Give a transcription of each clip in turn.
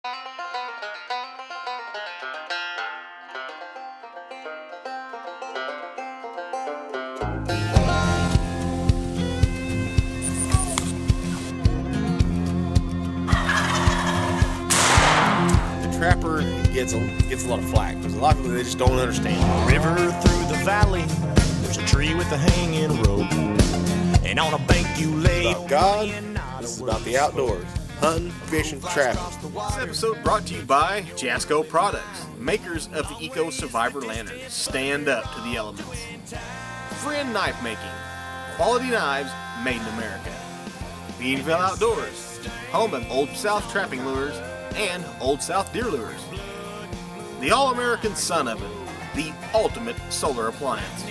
The trapper gets a lot of flack because a lot of people, they just don't understand. River through the valley, there's a tree with a hanging rope, and on a bank you lay. It's about God. This is about the outdoors. Hunting, fishing, trapping. This episode brought to you by Jasco Products, makers of the Eco Survivor Lantern. Stand up to the elements. Friend Knife Making, quality knives made in America. Beanville Outdoors, home of Old South trapping lures and Old South deer lures. The All-American Sun Oven, the ultimate solar appliance.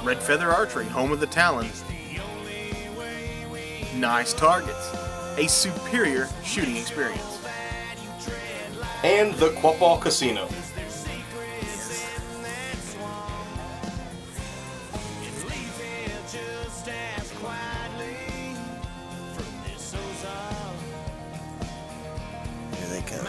Red Feather Archery, home of the Talon. Nice Targets, a superior shooting experience. And the Quapaw Casino. Here they come.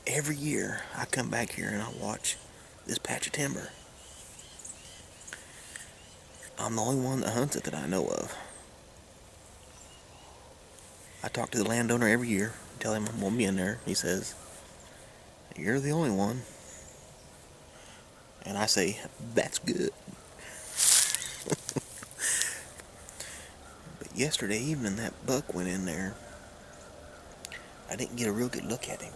Every year I come back here and I watch this patch of timber. I'm the only one that hunts it that I know of. I talk to the landowner every year, tell him I'm gonna be in there. He says, "You're the only one." And I say, "That's good." But yesterday evening that buck went in there. I didn't get a real good look at him.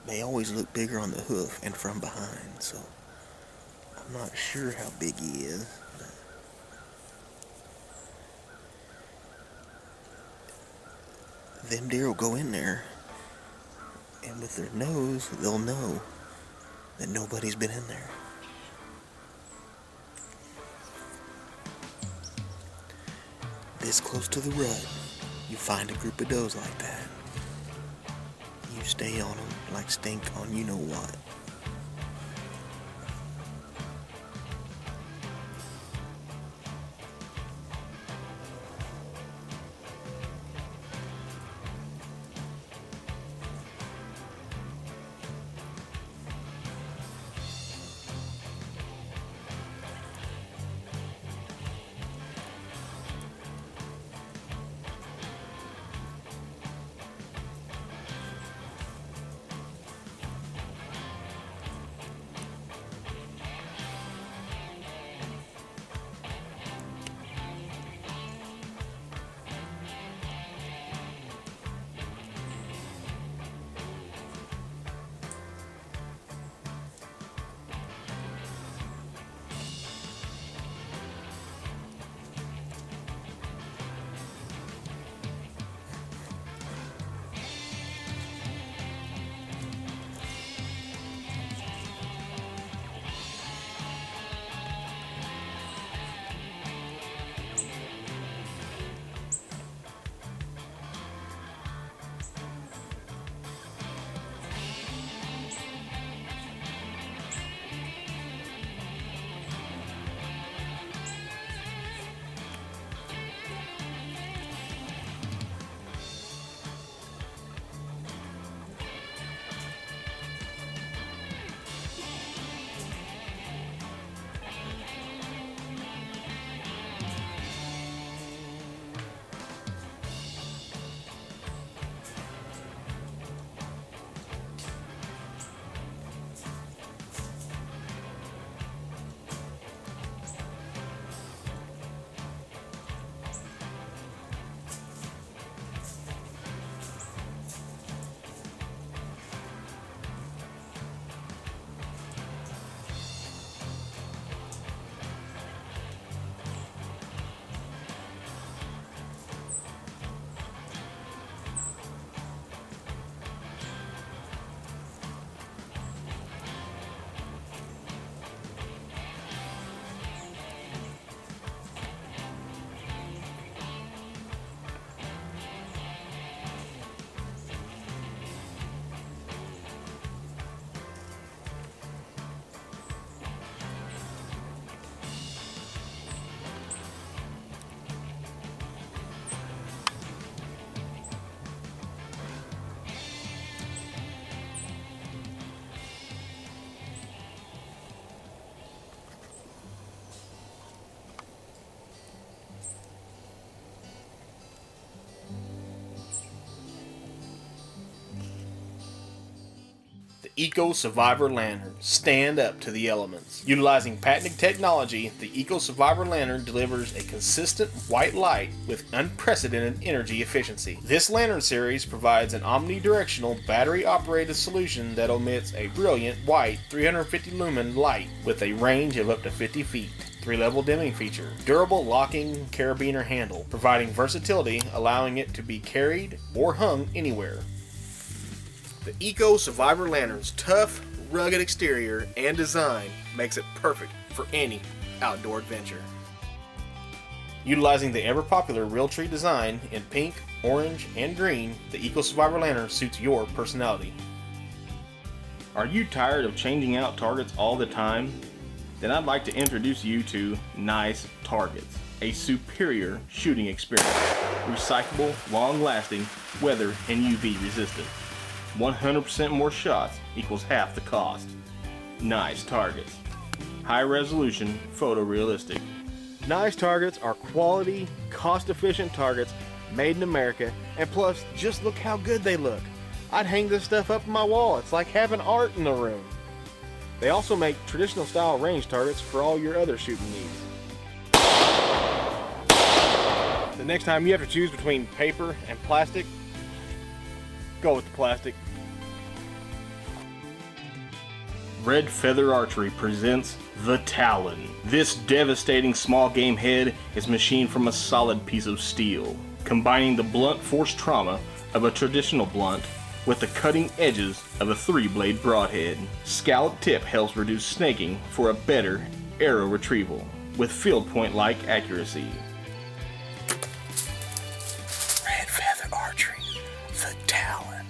They always look bigger on the hoof and from behind, so I'm not sure how big he is. Them deer will go in there, and with their nose, they'll know that nobody's been in there. This close to the rut, you find a group of does like that. You stay on them like stink on you know what. Eco Survivor Lantern. Stand up to the elements. Utilizing patented technology, the Eco Survivor Lantern delivers a consistent white light with unprecedented energy efficiency. This lantern series provides an omnidirectional battery-operated solution that emits a brilliant white 350 lumen light with a range of up to 50 feet. 3-level dimming feature, durable locking carabiner handle, providing versatility, allowing it to be carried or hung anywhere. The Eco Survivor Lantern's tough, rugged exterior and design makes it perfect for any outdoor adventure. Utilizing the ever-popular Realtree design in pink, orange, and green, the Eco Survivor Lantern suits your personality. Are you tired of changing out targets all the time? Then I'd like to introduce you to Nice Targets, a superior shooting experience. Recyclable, long-lasting, weather and UV resistant. 100% more shots equals half the cost. Nice Targets. High resolution, photorealistic. Nice targets are quality, cost-efficient targets made in America, and plus, just look how good they look. I'd hang this stuff up on my wall. It's like having art in the room. They also make traditional style range targets for all your other shooting needs. The next time you have to choose between paper and plastic, go with the plastic. Red Feather Archery presents the Talon. This devastating small game head is machined from a solid piece of steel, combining the blunt force trauma of a traditional blunt with the cutting edges of a 3-blade broadhead. Scallop tip helps reduce snaking for a better arrow retrieval with field point-like accuracy. Red Feather Archery, the Talon.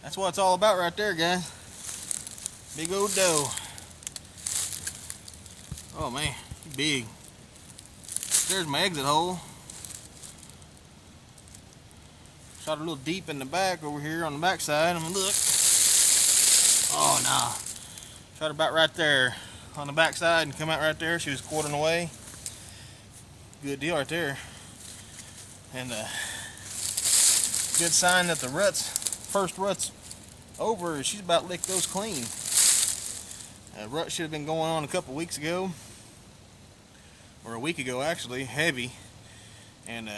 That's what it's all about right there, guys. Big old doe. Oh man, he's big. There's my exit hole. Shot a little deep in the back over here on the back side. I'm gonna look. Oh no. Shot about right there on the back side and come out right there. She was quartering away. Good deal right there. And good sign that the first rut's over. She's about licked those clean. Rut should have been going on a couple weeks ago, or a week ago actually, heavy. And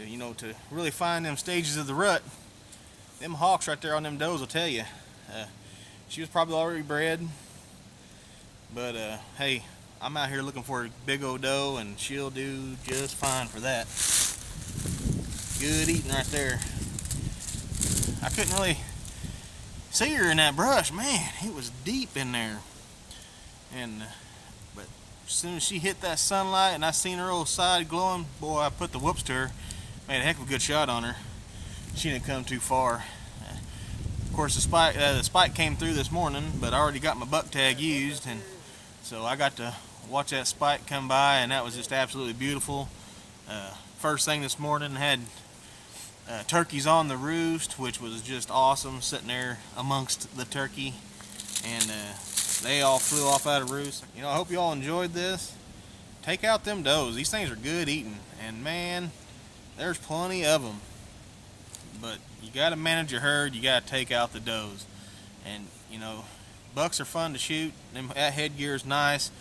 you know, to really find them stages of the rut, them hawks right there on them does will tell you. She was probably already bred, but hey, I'm out here looking for a big old doe, and she'll do just fine for that. Good eating right there. I couldn't really see her in that brush. Man, it was deep in there. But as soon as she hit that sunlight and I seen her old side glowing, boy, I put the whoops to her. Made a heck of a good shot on her. She didn't come too far. Of course, the spike came through this morning, but I already got my buck tag used, and so I got to watch that spike come by, and that was just absolutely beautiful. First thing this morning, had turkeys on the roost, which was just awesome, sitting there amongst the turkey, and they all flew off out of roost. You know, I hope you all enjoyed this. Take out them does. These things are good eating, and man, there's plenty of them. But you got to manage your herd. You got to take out the does. And you know, bucks are fun to shoot. That headgear is nice.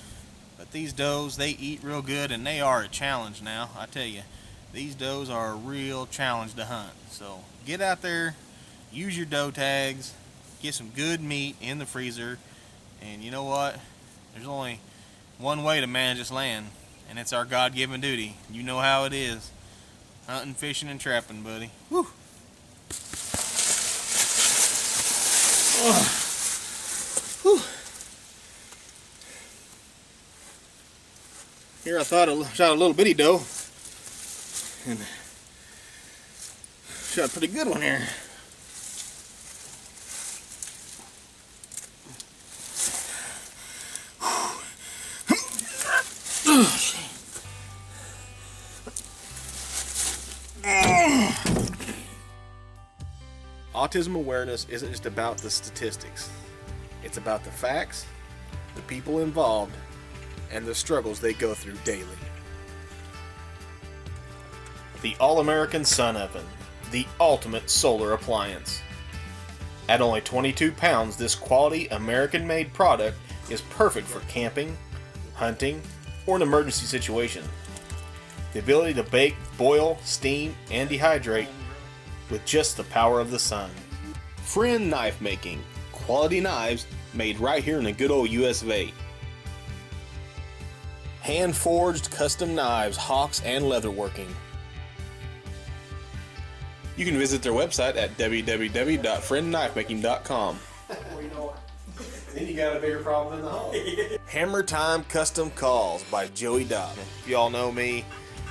But these does, they eat real good, and they are a challenge now. I tell you, these does are a real challenge to hunt. So get out there, use your doe tags, get some good meat in the freezer. And you know what? There's only one way to manage this land, and it's our God-given duty. You know how it is. Hunting, fishing, and trapping, buddy. Woo! Here I thought I shot a little bitty doe, and shot a pretty good one here. Autism awareness isn't just about the statistics. It's about the facts, the people involved, and the struggles they go through daily. The All-American Sun Oven, the ultimate solar appliance. At only 22 pounds, this quality American-made product is perfect for camping, hunting, or an emergency situation. The ability to bake, boil, steam, and dehydrate with just the power of the sun. Friend Knife Making. Quality knives made right here in the good old US of A. Hand-forged custom knives, hawks, and leatherworking. You can visit their website at www.friendknifemaking.com. Then you got a bigger problem in the home. Hammer Time Custom Calls by Joey Dopp. If y'all know me,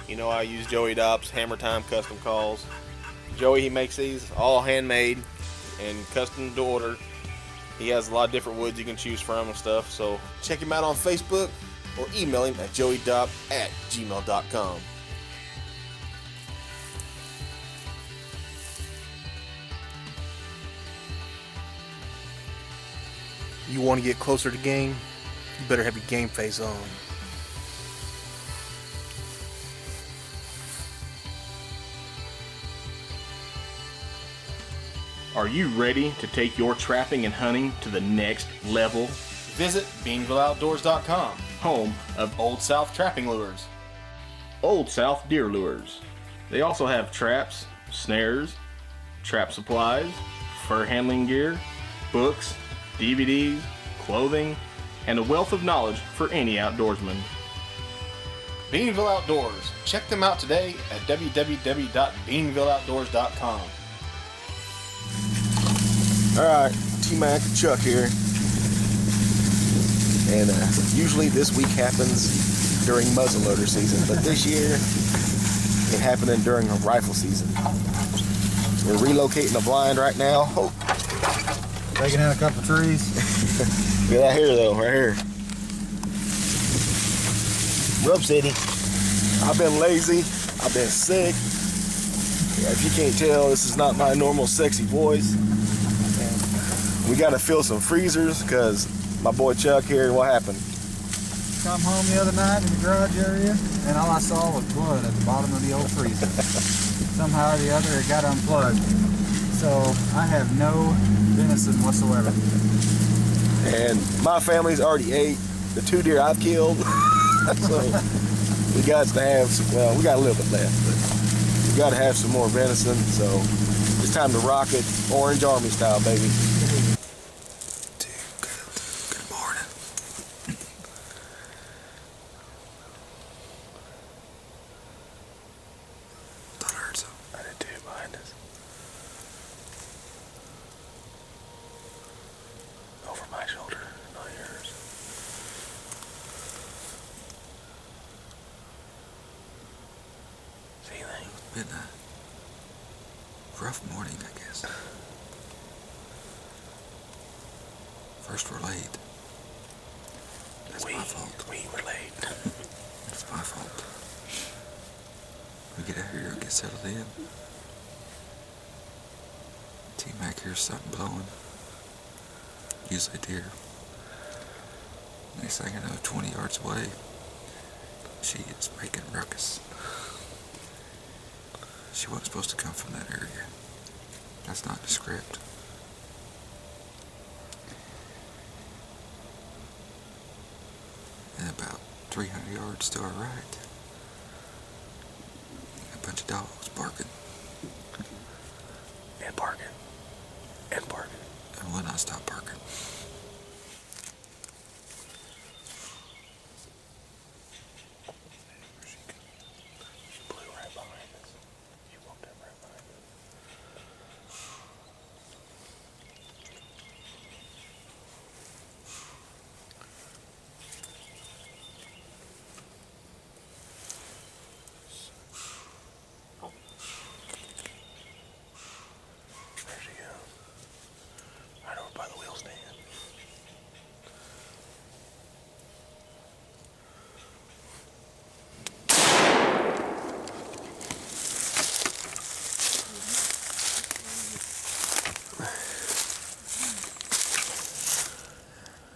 you know I use Joey Dopp's Hammer Time Custom Calls. Joey, he makes these all handmade and custom to order. He has a lot of different woods you can choose from and stuff, so check him out on Facebook or email him at joeydopp@gmail.com. You want to get closer to game? You better have your game face on. Are you ready to take your trapping and hunting to the next level? Visit BeanvilleOutdoors.com, Home of Old South Trapping Lures. Old South Deer Lures. They also have traps, snares, trap supplies, fur handling gear, books, DVDs, clothing, and a wealth of knowledge for any outdoorsman. Beanville Outdoors. Check them out today at www.beanvilleoutdoors.com. Alright, T-Mac and Chuck here. And usually this week happens during muzzleloader season, but this year it happening during a rifle season. We're relocating the blind right now. Oh. Taking out a couple trees. Look at that here though, right here. Rub City. I've been lazy. I've been sick. Yeah, if you can't tell, this is not my normal sexy voice. We gotta fill some freezers because my boy Chuck here, what happened? Come home the other night in the garage area, and all I saw was blood at the bottom of the old freezer. Somehow or the other, it got unplugged. So I have no venison whatsoever. And my family's already ate the 2 deer I've killed. So we got to have some, well, we got a little bit left, but we got to have some more venison. So it's time to rock it, Orange Army style, baby. Good morning. Been a rough morning, I guess. First we're late. That's my fault. We were late. It's my fault. We get out here and get settled in. T-Mac hears something blowing. Usually deer. Next thing I know, 20 yards away, she is making a ruckus. She wasn't supposed to come from that area. That's not the script. And about 300 yards to our right, a bunch of dogs barking. And barking. And barking. And will not stop barking. She blew right behind us. She walked up right behind us. There she goes. Right over by the wheel stand.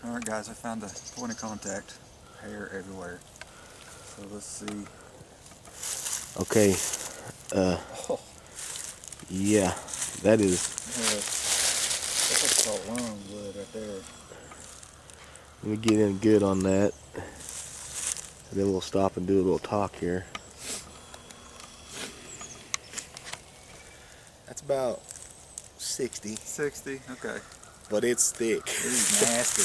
Alright guys, I found the point of contact. Hair everywhere. So let's see. Okay. Yeah, that is. That's what's called lung blood right there. Let me get in good on that. And then we'll stop and do a little talk here. That's about 60, 60, okay. but it's thick. It is nasty.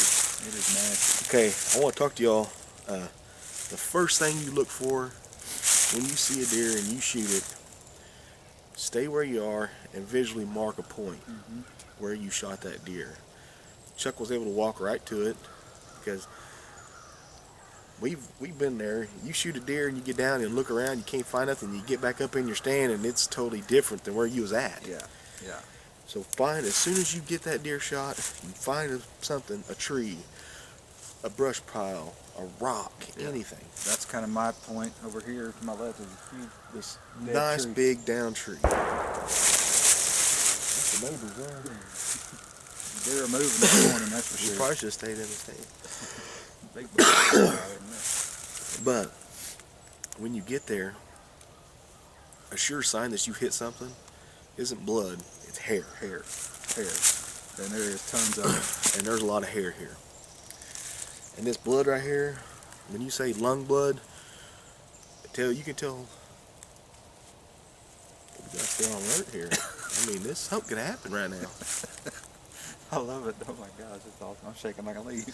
It is nasty. Okay, I want to talk to y'all. The first thing you look for when you see a deer and you shoot it, stay where you are and visually mark a point where you shot that deer. Chuck was able to walk right to it because we've been there. You shoot a deer and you get down and look around, you can't find nothing. You get back up in your stand and it's totally different than where you was at. Yeah, yeah. So find, as soon as you get that deer shot, you find something, a tree, a brush pile, a rock, anything. That's kind of my point over here to my left. Is a huge, This dead nice tree. big down tree. That's the neighbors there. They're moving this morning, that's for You sure. probably should have stayed in the stand. Big buck. But when you get there, a sure sign that you hit something isn't blood, it's hair. Hair. And there is tons of it. And there's a lot of hair here. And this blood right here, when you say lung blood, you can tell. We gotta stay on alert here. I mean, something could happen right now. I love it. Oh my gosh, it's awesome. I'm shaking like a leaf.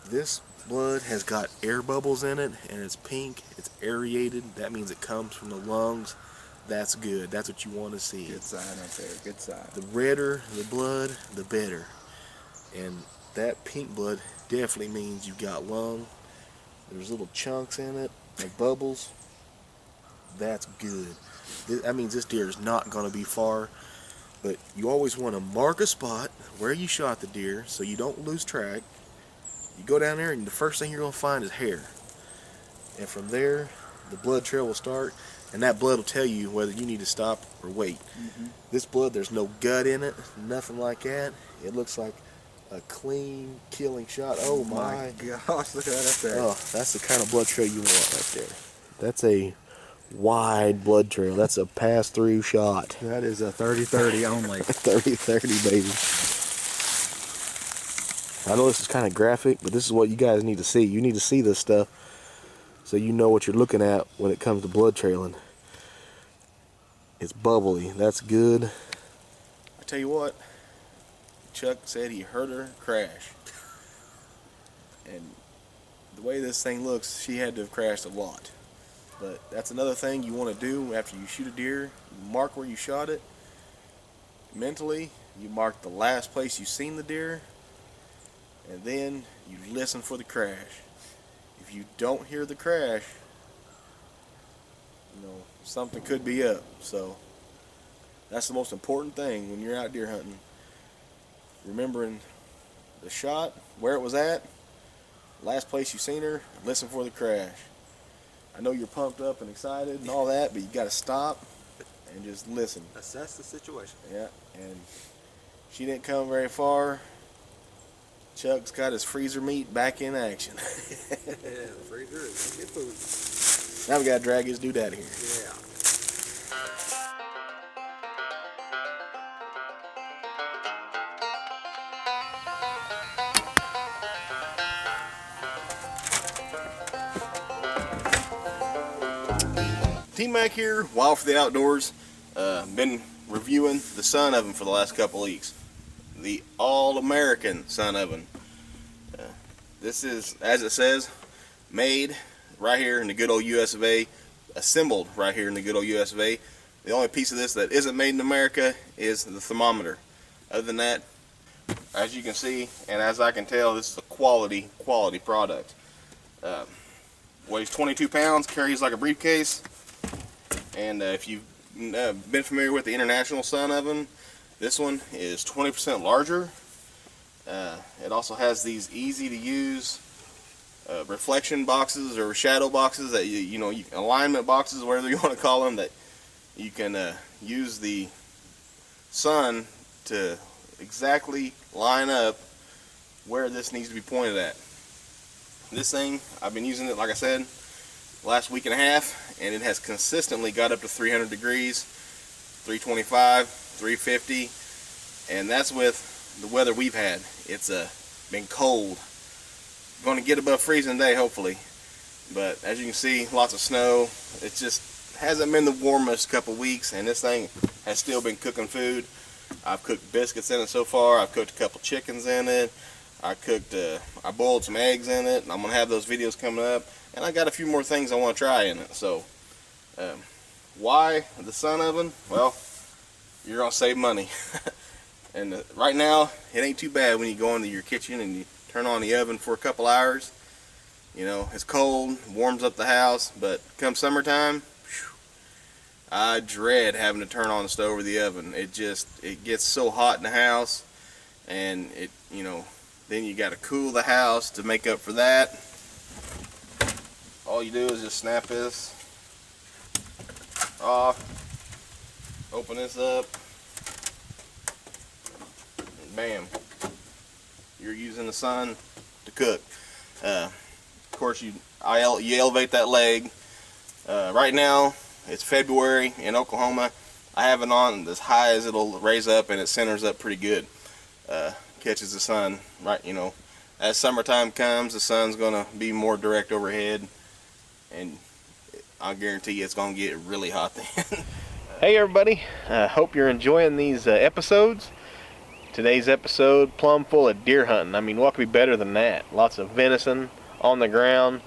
This blood has got air bubbles in it, and it's pink. It's aerated. That means it comes from the lungs. That's good. That's what you want to see. Good sign right there. Good sign. The redder the blood, the better. And that pink blood definitely means you've got lung. There's little chunks in it, like bubbles. That's good. That means this deer is not going to be far. But you always want to mark a spot where you shot the deer so you don't lose track. You go down there and the first thing you're going to find is hair. And from there, the blood trail will start, and that blood will tell you whether you need to stop or wait. This blood, there's no gut in it, nothing like that. It looks like a clean killing shot. Oh my gosh, look at that up there. Oh, that's the kind of blood trail you want right there. That's a wide blood trail. That's a pass-through shot. That is a 30-30 only. 30-30, baby. I know this is kind of graphic, but this is what you guys need to see. You need to see this stuff so you know what you're looking at when it comes to blood trailing. It's bubbly. That's good. I tell you what, Chuck said he heard her crash. And the way this thing looks, she had to have crashed a lot. But that's another thing you want to do after you shoot a deer. You mark where you shot it. Mentally, you mark the last place you seen the deer. And then you listen for the crash. If you don't hear the crash, something could be up. So that's the most important thing when you're out deer hunting. Remembering the shot, where it was at, last place you seen her, listen for the crash. I know you're pumped up and excited and all that, but you got to stop and just listen. Assess the situation. Yeah, and she didn't come very far. Chuck's got his freezer meat back in action. Yeah, the freezer is good food. Now we got to drag his dude out of here. Yeah. T-Mac here, Wild for the Outdoors. Been reviewing the Sun Oven for the last couple weeks. The All-American Sun Oven. This is, as it says, made right here in the good old US of A, assembled right here in the good old US of A. The only piece of this that isn't made in America is the thermometer. Other than that, as you can see, and as I can tell, this is a quality product. Weighs 22 pounds, carries like a briefcase. And if you've been familiar with the International Sun Oven, this one is 20% larger. It also has these easy to use reflection boxes or shadow boxes that alignment boxes, whatever you want to call them, that you can use the sun to exactly line up where this needs to be pointed at. This thing, I've been using it, like I said, last week and a half, and it has consistently got up to 300 degrees, 325, 350, and that's with the weather we've had. It's been cold. Going to get above freezing today, hopefully, but as you can see, lots of snow. It just hasn't been the warmest couple weeks, and this thing has still been cooking food. I've cooked biscuits in it so far. I've cooked a couple chickens in it. I boiled some eggs in it, and I'm going to have those videos coming up. And I got a few more things I want to try in it. So, why the Sun Oven? Well, you're going to save money. And right now, it ain't too bad when you go into your kitchen and you turn on the oven for a couple hours. It's cold, warms up the house, but come summertime, I dread having to turn on the stove or the oven. It gets so hot in the house, and then you got to cool the house to make up for that. All you do is just snap this off, open this up, and bam, you're using the sun to cook. Of course, you elevate that leg. Right now, it's February in Oklahoma. I have it on as high as it'll raise up, and it centers up pretty good. Catches the sun, right? As summertime comes, the sun's gonna be more direct overhead, and I guarantee you it's gonna get really hot then. Hey everybody, hope you're enjoying these episodes. Today's episode plumb full of deer hunting. I mean, what could be better than that? Lots of venison on the ground.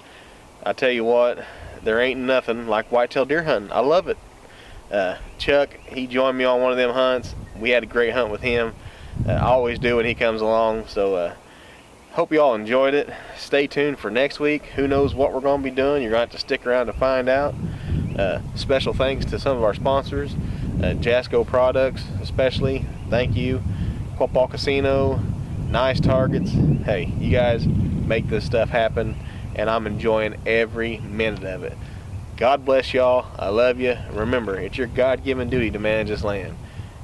I tell you what, there ain't nothing like whitetail deer hunting. I love it. Chuck, he joined me on one of them hunts. We had a great hunt with him. I always do when he comes along. So hope you all enjoyed it. Stay tuned for next week. Who knows what we're going to be doing? You're going to have to stick around to find out. Special thanks to some of our sponsors, Jasco Products especially. Thank you. Quapaw Casino, Nice Targets. Hey, you guys make this stuff happen, and I'm enjoying every minute of it. God bless y'all. I love you. Remember, it's your God-given duty to manage this land,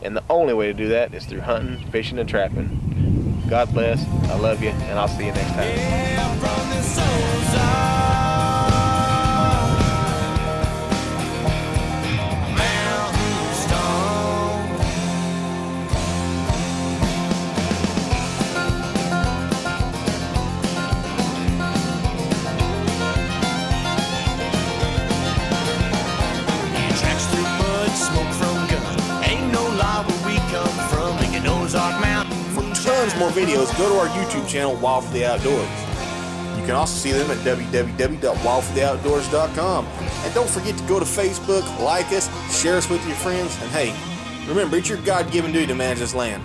and the only way to do that is through hunting, fishing, and trapping. God bless. I love you, and I'll see you next time. Tons more videos, go to our YouTube channel, Wild for the Outdoors. You can also see them at www.wildfortheoutdoors.com. And don't forget to go to Facebook, like us, share us with your friends, and hey, remember, it's your God-given duty to manage this land.